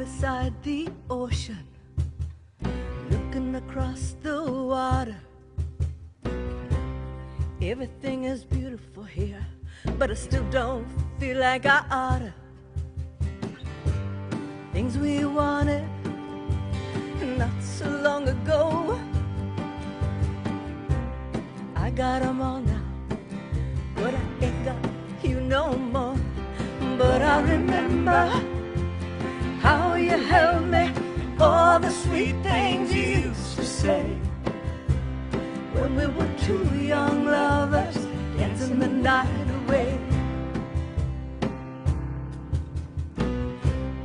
beside the ocean, looking across the water. Everything is beautiful here, but I still don't feel like I oughta. Things we wanted not so long ago, I got 'em all now, but I ain't got you no more. But I remember how you held me, all the sweet things you used to say, when we were two young lovers dancing the night away.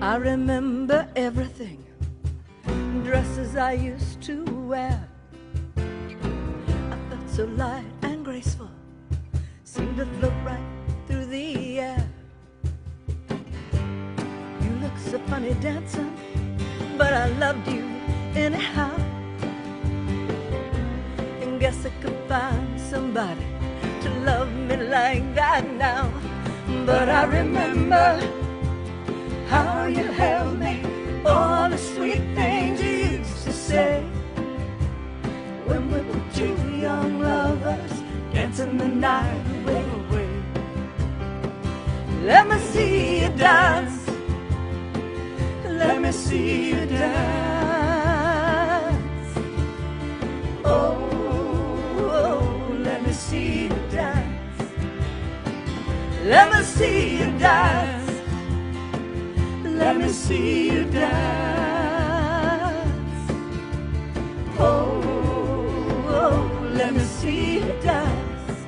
I remember everything, dresses I used to wear. I felt so light and graceful, seemed to float right through the air. You look so funny dancing, but I loved you anyhow. And guess I could find somebody to love me like that now. But I remember how you held me, all the sweet things you used to say, when we were two young lovers dancing the night away. Let me see you dance, let me see you dance. Oh, oh, let me see you dance, let me see you dance. Let me see you dance. Oh, oh, let me see you dance.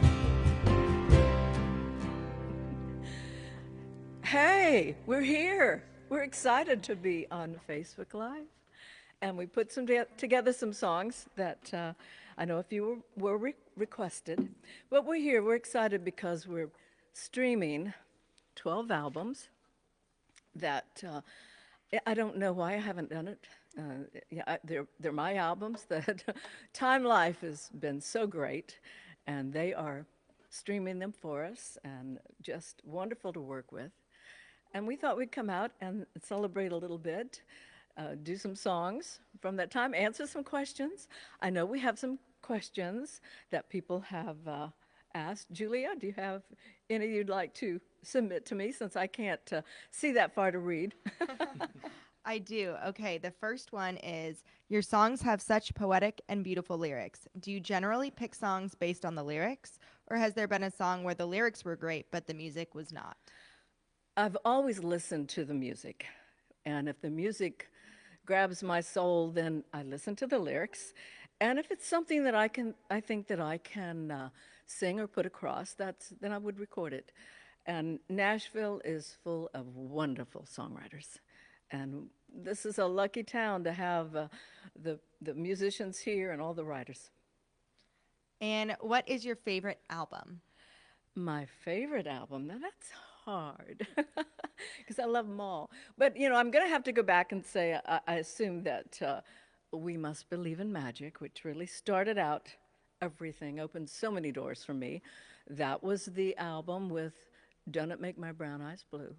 Hey, we're here. We're excited to be on Facebook Live. And we put together some songs that I know a few were requested. But we're here. We're excited because we're streaming 12 albums that I don't know why I haven't done it. Yeah, they're my albums. That Time Life has been so great, and they are streaming them for us, and just wonderful to work with. And we thought we'd come out and celebrate a little bit, do some songs from that time, answer some questions. I know we have some questions that people have asked. Julia, do you have any you'd like to submit to me, since I can't see that far to read? I do. Okay, the first one is, your songs have such poetic and beautiful lyrics. Do you generally pick songs based on the lyrics, or has there been a song where the lyrics were great but the music was not? I've always listened to the music, and if the music grabs my soul, then I listen to the lyrics. And if it's something that I think that I can sing or put across, then I would record it. And Nashville is full of wonderful songwriters. And this is a lucky town to have the musicians here and all the writers. And what is your favorite album? My favorite album? Now that's hard, because I love them all. But, you know, I'm going to have to go back and say I assume that We Must Believe in Magic, which really started out everything, opened so many doors for me. That was the album with Don't It Make My Brown Eyes Blue.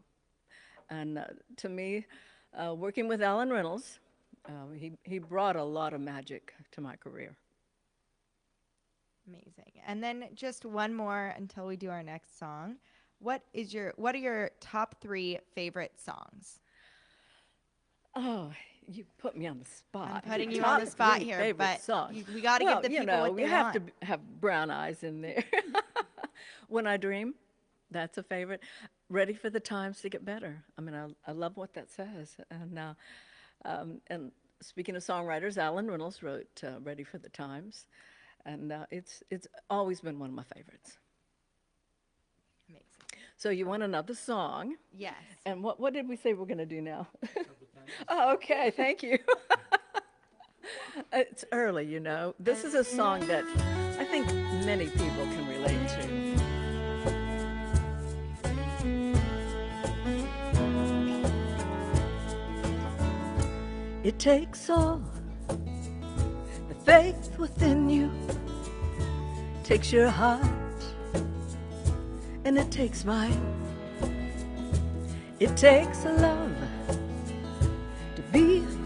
And to me, working with Alan Reynolds, he brought a lot of magic to my career. Amazing. And then just one more until we do our next song. What are your top 3 favorite songs? Oh, you put me on the spot. I'm putting you on the spot here, but we got to give the people what they you have want. to have brown eyes in there. When I Dream, that's a favorite. Ready for the Times to Get Better. I mean, I love what that says. And speaking of songwriters, Alan Reynolds wrote Ready for the Times, and it's always been one of my favorites. Amazing. So you want another song? Yes. And what did we say we're going to do now? Oh, okay. Thank you. It's early, you know. This is a song that I think many people can relate to. It takes all the faith within you, takes your heart, and it takes mine. It takes a love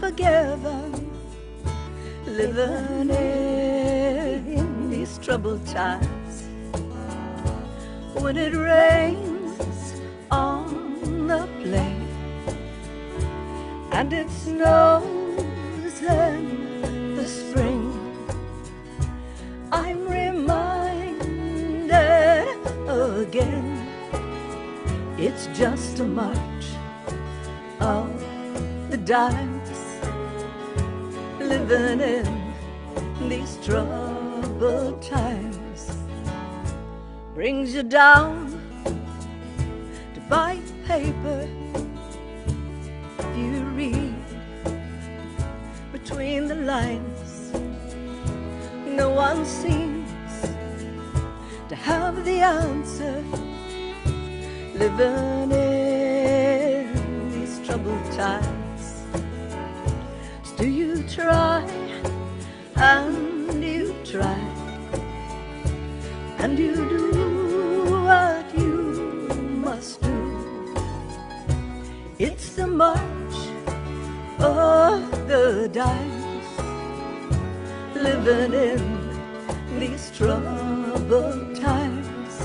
forgiven, living in these troubled times. When it rains on the plain and it snows in the spring, I'm reminded again, it's just a march of the dimes, living in these troubled times. Brings you down to buy paper. If you read between the lines, no one seems to have the answer, living in these troubled times. Do you try and you try and you do what you must do? It's the march of the dimes, living in these troubled times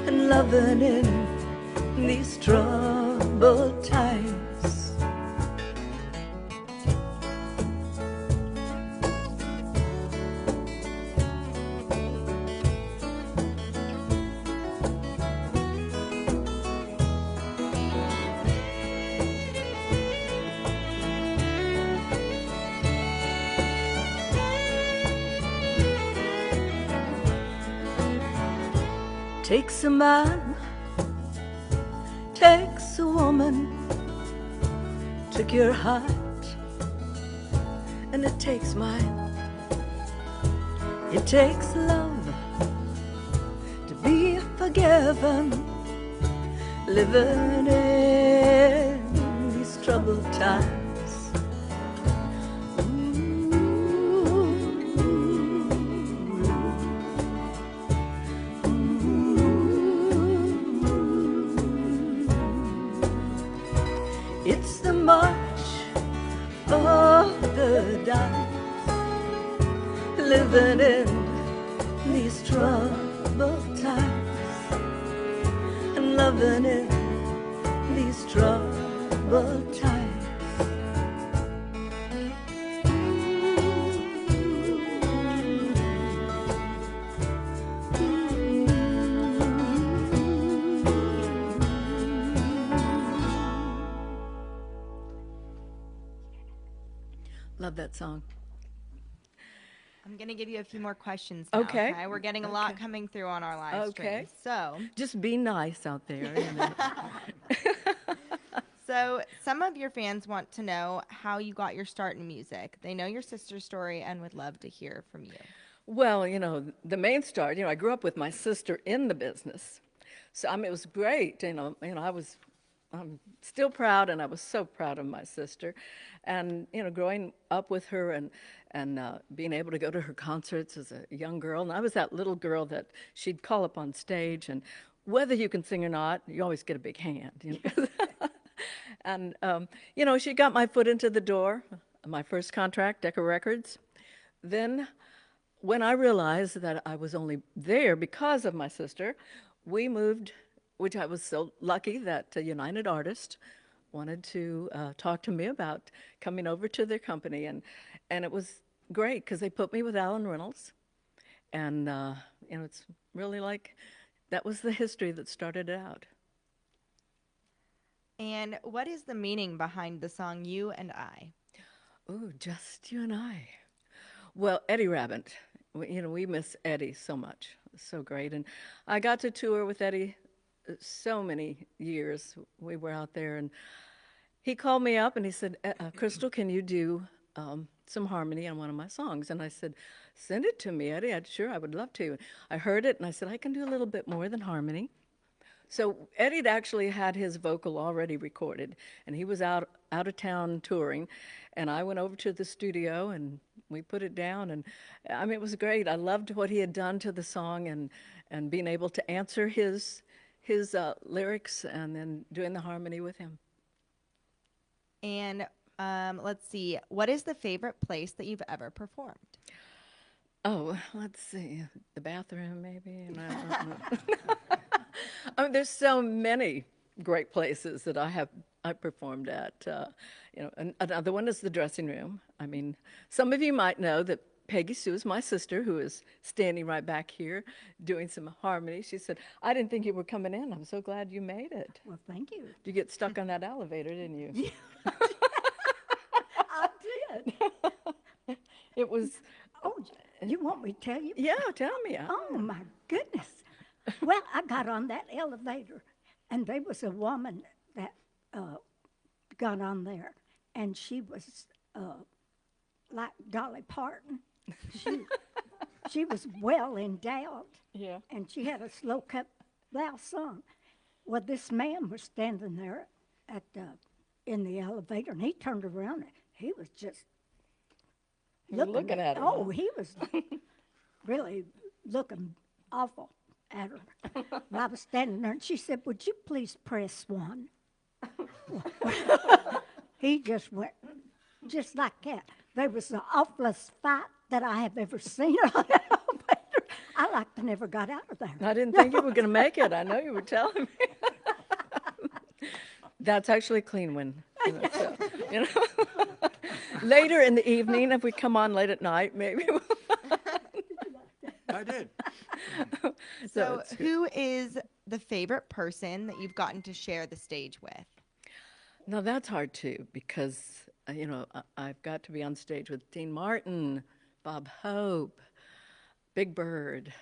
and loving in these troubled times. Takes a man, takes a woman, took your heart, and it takes mine. It takes love to be forgiven, living in these troubled times. It's the march of the dimes, living in these troubled times and loving in these troubled times. Love that song. I'm going to give you a few more questions now, Okay. We're getting a lot coming through on our live stream. So, just be nice out there. You know. So some of your fans want to know how you got your start in music. They know your sister's story and would love to hear from you. Well, you know, the main start, I grew up with my sister in the business. So, it was great. I'm still proud, and I was so proud of my sister. And, growing up with her and being able to go to her concerts as a young girl. And I was that little girl that she'd call up on stage, and whether you can sing or not, you always get a big hand. And, she got my foot into the door, my first contract, Decca Records. Then when I realized that I was only there because of my sister, we moved, which I was so lucky that United Artists wanted to talk to me about coming over to their company. And it was great because they put me with Alan Reynolds. And, it's really like that was the history that started it out. And what is the meaning behind the song You and I? Oh, just you and I. Well, Eddie Rabbitt, we miss Eddie so much. So great. And I got to tour with Eddie so many years. We were out there, and he called me up and he said, Crystal, can you do some harmony on one of my songs? And I said, send it to me, Eddie. Sure, I would love to. I heard it, and I said, I can do a little bit more than harmony. So Eddie actually had his vocal already recorded, and he was out of town touring, and I went over to the studio, and we put it down, and it was great. I loved what he had done to the song, and being able to answer his lyrics and then doing the harmony with him. And Let's see. What is the favorite place that you've ever performed? Oh, let's see. The bathroom, maybe. And I don't know. I mean, there's so many great places that I performed at. Another one is the dressing room. I mean, some of you might know that Peggy Sue is my sister, who is standing right back here doing some harmony. She said, "I didn't think you were coming in. I'm so glad you made it." Well, thank you. You get stuck on that elevator, didn't you? Yeah, I did. It was. Oh, you want me to tell you? Yeah, tell me. Oh, my goodness. Well, I got on that elevator, and there was a woman that got on there, and she was like Dolly Parton. She was well endowed, Yeah. and she had a slow cut thou song. Well, this man was standing there in the elevator, and he turned around, and he was just Looking at her. Oh, he was really looking awful at her. And I was standing there, and she said, "Would you please press 1?" He just went just like that. There was the awfulest fight that I have ever seen on an elevator. I like to never got out of there. I didn't think you were going to make it. I know you were telling me. That's actually a clean one. You know. Later in the evening, if we come on late at night, maybe. I did. So who is the favorite person that you've gotten to share the stage with? No, that's hard too, because I've got to be on stage with Dean Martin, Bob Hope, Big Bird.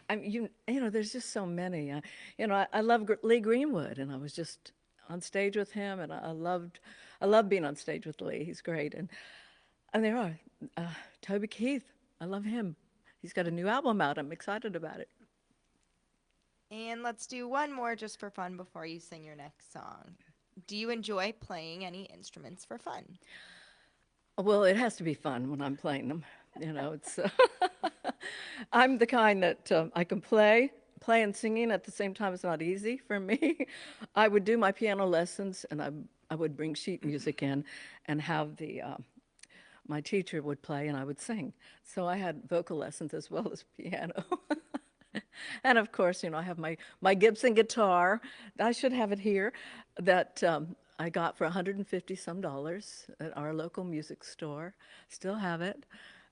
There's just so many. I love Lee Greenwood, and I was just on stage with him, and I love being on stage with Lee. He's great, and there are Toby Keith. I love him. He's got a new album out. I'm excited about it. And let's do one more just for fun before you sing your next song. Do you enjoy playing any instruments for fun? Well, it has to be fun when I'm playing them. It's I'm the kind that I can play and singing at the same time. Is not easy for me. I would do my piano lessons, and I would bring sheet music in and have my teacher would play and I would sing. So I had vocal lessons as well as piano. And of course, I have my Gibson guitar. I should have it here, that I got for $150 some at our local music store. Still have it.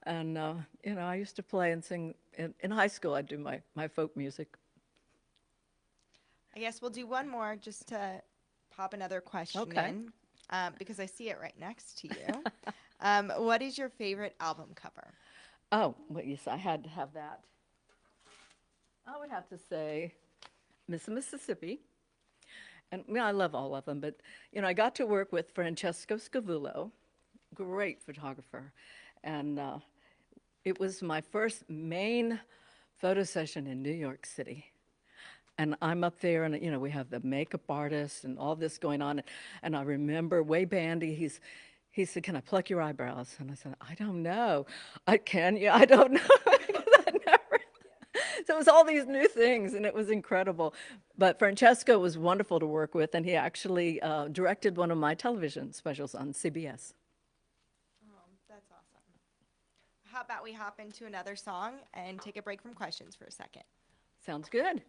And, I used to play and sing. In high school, I'd do my folk music. I guess we'll do one more just to pop another question in, because I see it right next to you. What is your favorite album cover? Oh, well, yes, I had to have that. I would have to say Miss Mississippi. And I love all of them, but, I got to work with Francesco Scavullo, great photographer. And it was my first main photo session in New York City. And I'm up there, and, we have the makeup artist and all this going on. And I remember Way Bandy, he said, "Can I pluck your eyebrows?" And I said, "I don't know." "Can you?" "I don't know." So it was all these new things, and it was incredible. But Francesco was wonderful to work with, and he actually directed one of my television specials on CBS. Oh, that's awesome. How about we hop into another song and take a break from questions for a second? Sounds good.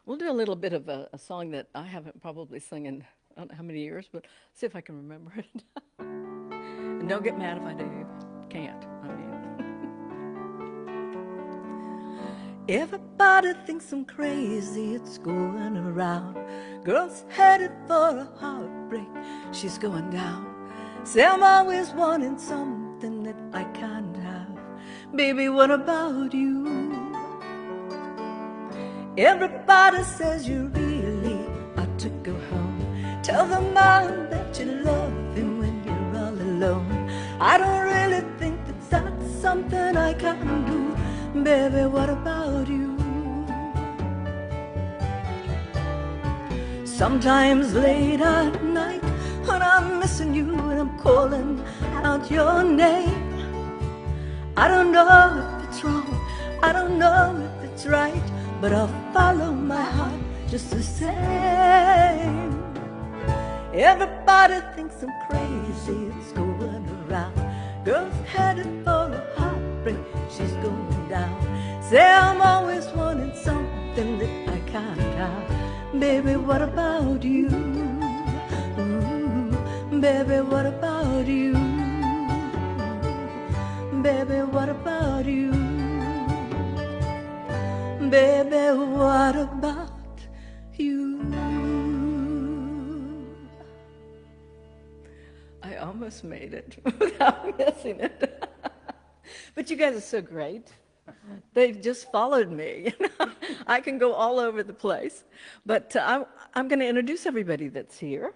We'll do a little bit of a song that I haven't probably sung in I don't know how many years, but see if I can remember it. And don't get mad if I do. Can't. Everybody thinks I'm crazy, it's going around. Girl's headed for a heartbreak, she's going down. Say I'm always wanting something that I can't have. Baby, what about you? Everybody says you really ought to go home. Tell the man that you love him when you're all alone. I don't really think that's something I can do. Baby, what about you? Sometimes late at night when I'm missing you and I'm calling out your name, I don't know if it's wrong, I don't know if it's right, but I'll follow my heart just the same. Everybody thinks I'm crazy, it's going around. Girl's headed for a heartbreak, she's going down. Say I'm always wanting something that I can't have. Baby, what about you? Ooh, baby, what about you? Baby, what about you? Baby, what about you? I almost made it without missing it. But you guys are so great. They've just followed me. I can go all over the place. But I'm going to introduce everybody that's here.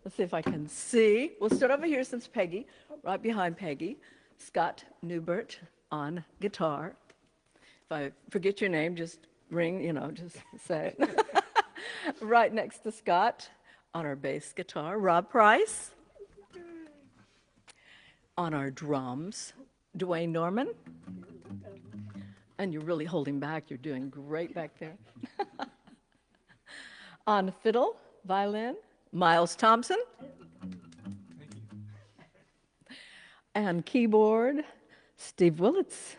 Let's see if I can see. We'll start over here since Peggy, right behind Peggy. Scott Newbert on guitar. If I forget your name, just ring, just say it. Right next to Scott on our bass guitar, Rob Price. On our drums, Dwayne Norman. And you're really holding back. You're doing great back there. On fiddle, violin, Miles Thompson. Thank you. And keyboard, Steve Willits.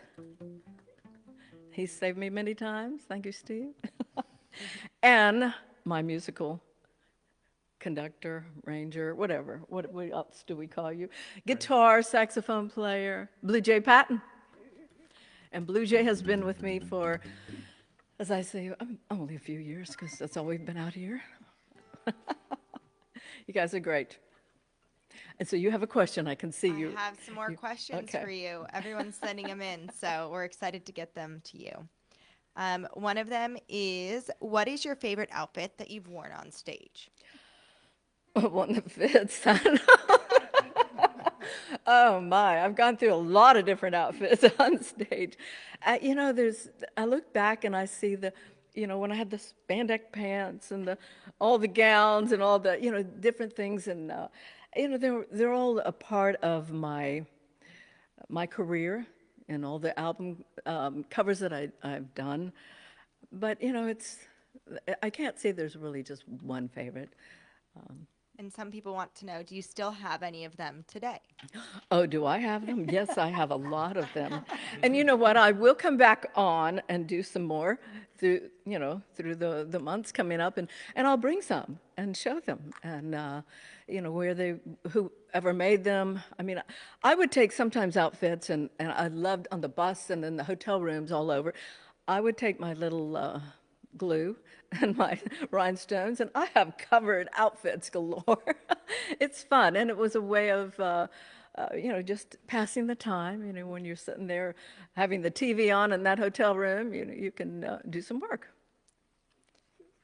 He's saved me many times. Thank you, Steve. And my musical conductor, ranger, whatever. What else do we call you? Guitar, saxophone player, Blue Jay Patton. And Blue Jay has been with me for, as I say, only a few years, because that's all we've been out here. You guys are great. And so you have a question. I can see you. I have some more questions okay. for you. Everyone's sending them in, so we're excited to get them to you. One of them is, what is your favorite outfit that you've worn on stage? One that fits. I don't know. Oh my, I've gone through a lot of different outfits on stage. I look back and I see when I had the spandex pants and all the gowns and all the, different things, and they're all a part of my career and all the album covers that I've done. But I can't say there's really just one favorite. And some people want to know, do you still have any of them today? Oh, do I have them? Yes, I have a lot of them. And you know what? I will come back on and do some more through the months coming up, and I'll bring some and show them, and whoever made them. I mean, I would take sometimes outfits, and I loved on the bus and in the hotel rooms all over. I would take my little glue and my rhinestones, and I have covered outfits galore. It's fun, and it was a way of, just passing the time. When you're sitting there having the TV on in that hotel room, you can do some work.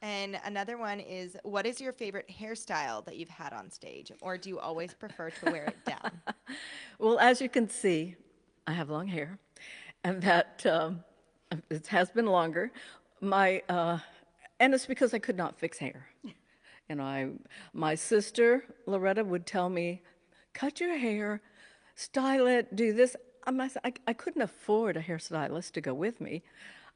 And another one is, what is your favorite hairstyle that you've had on stage, or do you always prefer to wear it down? Well, as you can see, I have long hair, and that it has been longer. And it's because I could not fix hair. My sister, Loretta, would tell me, cut your hair, style it, do this. I couldn't afford a hairstylist to go with me.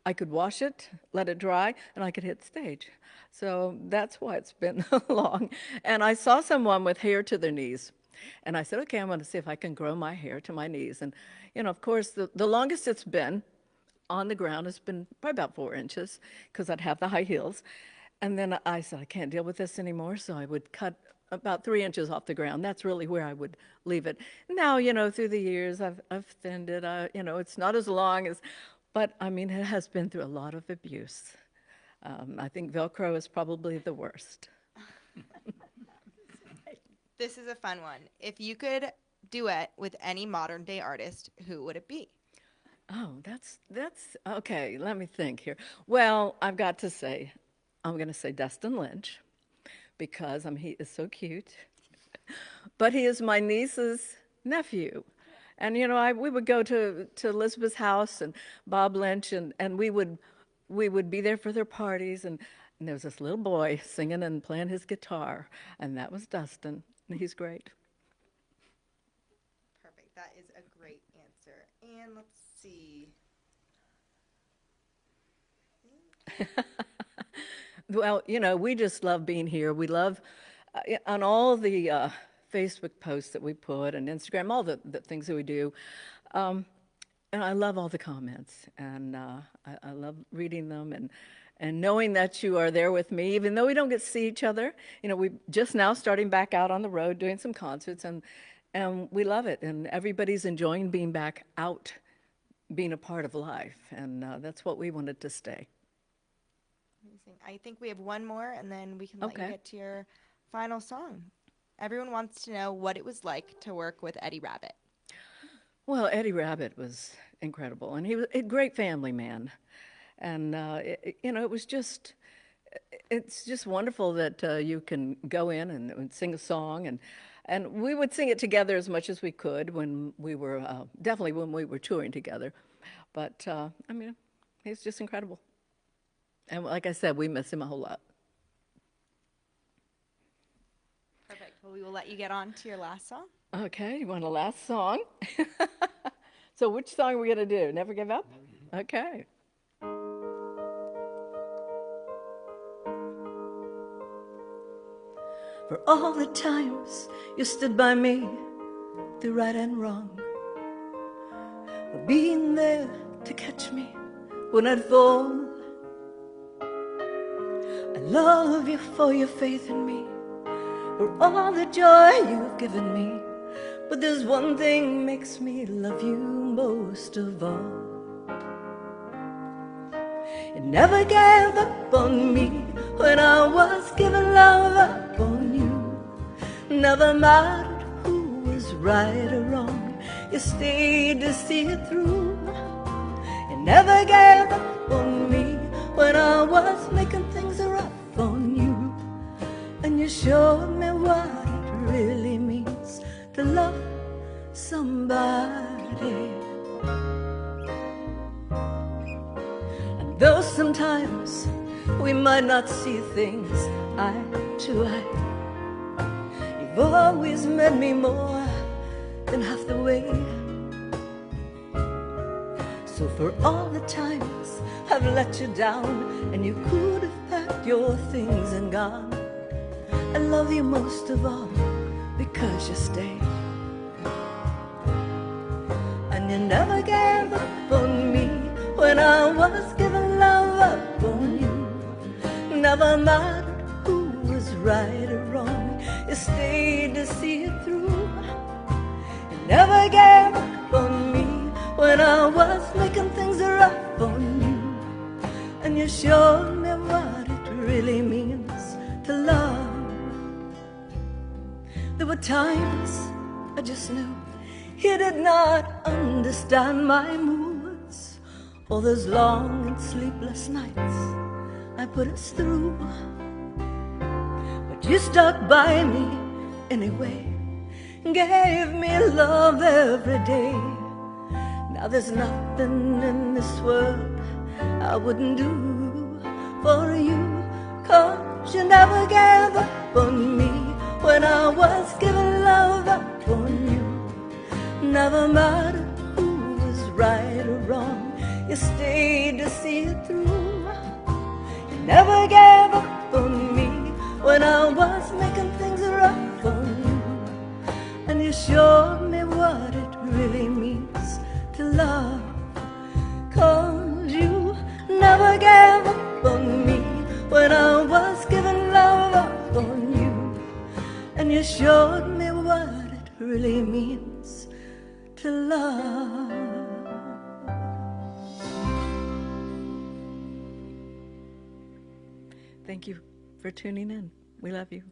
I could wash it, let it dry, and I could hit stage. So that's why it's been long. And I saw someone with hair to their knees. And I said, okay, I'm going to see if I can grow my hair to my knees. And, of course, the longest it's been on the ground has been probably about 4 inches, because I'd have the high heels. And then I said, I can't deal with this anymore, so I would cut about 3 inches off the ground. That's really where I would leave it. Now, through the years, I've thinned it. It's not as long as, but it has been through a lot of abuse. I think Velcro is probably the worst. This is a fun one. If you could duet with any modern day artist, who would it be? Oh, that's okay. Let me think here. Well, I'm going to say Dustin Lynch, because he is so cute. But he is my niece's nephew, and we would go to Elizabeth's house and Bob Lynch, and we would be there for their parties, and there was this little boy singing and playing his guitar, and that was Dustin, and he's great. Perfect. That is a great answer. And let's see. Well, we just love being here. We love on all the Facebook posts that we put and Instagram, all the things that we do. And I love all the comments, and I love reading them and knowing that you are there with me, even though we don't get to see each other. You know, we just now starting back out on the road doing some concerts, and we love it, and everybody's enjoying being back out, being a part of life, and that's what we wanted to stay. Amazing. I think we have one more, and then we can let you Okay. get to your final song. Everyone wants to know what it was like to work with Eddie Rabbitt. Well, Eddie Rabbitt was incredible, and he was a great family man. And you know, it's just wonderful that you can go in and sing a song, and we would sing it together as much as we could when we were definitely when we were touring together. But I mean, he's just incredible, and like I said, we miss him a whole lot. Perfect. Well, we will let you get on to your last song. Okay, you want a last song? So which song are we gonna do? Never Give Up? Okay. For all the times you stood by me through right and wrong, for being there to catch me when I'd fall. I love you for your faith in me, for all the joy you've given me. But there's one thing makes me love you most of all. You never gave up on me when I was giving love up on you. Never mattered who was right or wrong, you stayed to see it through. You never gave up on me when I was making things rough on you. And you showed me what it really means to love somebody. And though sometimes we might not see things eye to eye, you've always met me more than half the way. So for all the times I've let you down and you could have packed your things and gone, I love you most of all because you stayed. And you never gave up on me when I was giving love up on you. Never mattered who was right or wrong, you stayed to see it through. You never gave up on me when I was making things rough on you. And you showed me what it really means to love. There were times I just knew you did not understand my moods, all those long and sleepless nights I put us through. But you stuck by me anyway, gave me love every day. Now there's nothing in this world I wouldn't do for you, 'cause you never gave up on me when I was giving love up on you. Never mattered who was right or wrong, you stayed to see it through. You never gave up on me when I was making things rough on you. And you showed me what it really means to love. 'Cause you never gave up on me when I was giving love up on you. And you showed me what it really means to love. Thank you for tuning in. We love you.